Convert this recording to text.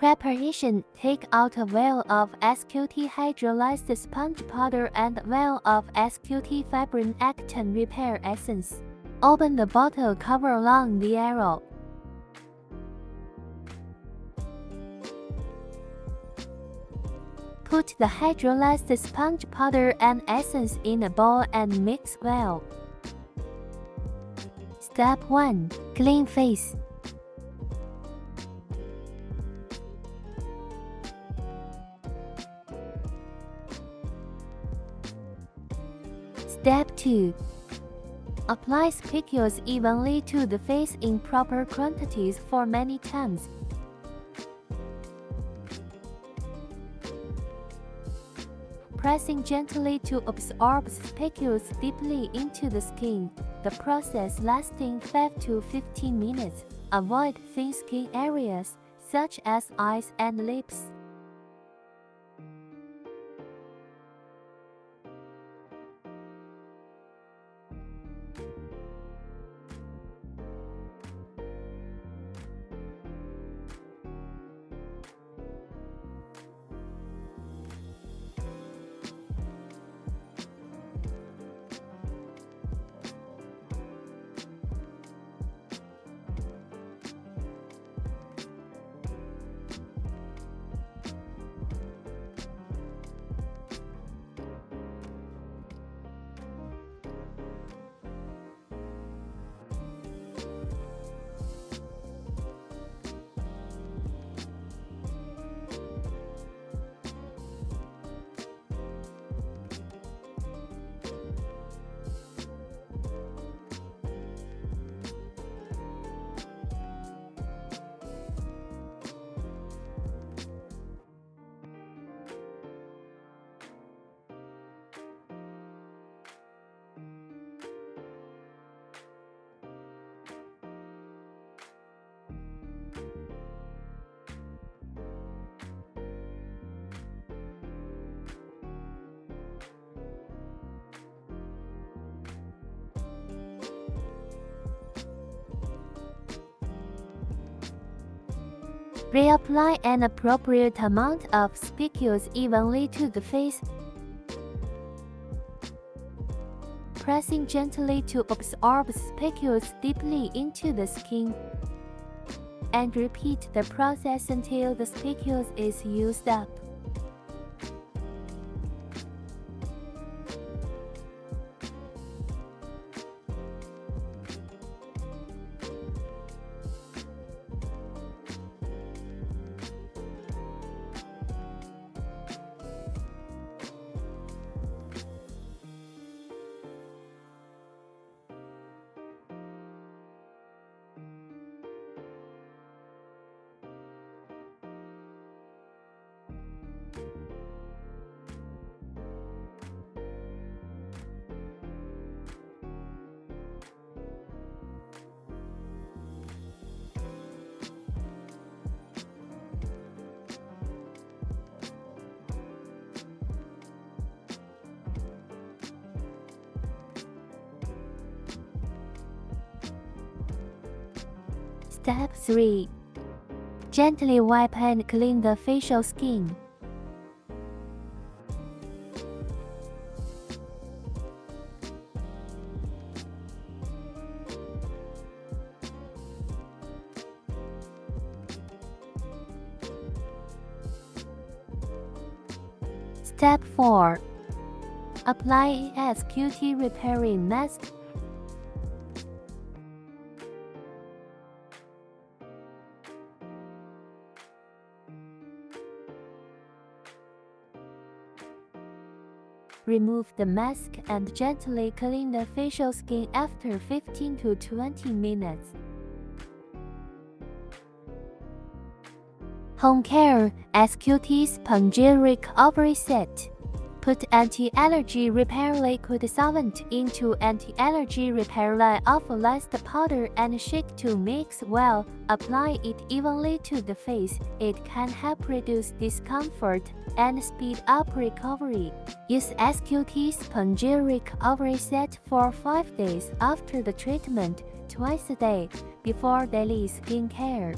Preparation: take out a vial of SQT hydrolyzed sponge powder and a vial of SQT fibrin actin repair essence. Open the bottle cover along the arrow. Put the hydrolyzed sponge powder and essence in a bowl and mix well. Step 1. Clean face. Step 2. Apply spicules evenly to the face in proper quantities for many times. Pressing gently to absorb spicules deeply into the skin, the process lasting 5 to 15 minutes. Avoid thin skin areas, such as eyes and lips. Reapply an appropriate amount of spicules evenly to the face, pressing gently to absorb spicules deeply into the skin, and repeat the process until the spicules is used up. Step 3. Gently wipe and clean the facial skin. Step 4. Apply SQT repairing mask. Remove the mask and gently clean the facial skin after 15 to 20 minutes. Home Care SQT Sponge Recovery Set. Put anti-allergy repair liquid solvent into anti-allergy repair lyophilized powder and shake to mix well. Apply it evenly to the face. It can help reduce discomfort and speed up recovery. Use SQT Sponge Recovery Set for 5 days after the treatment, twice a day, before daily skincare.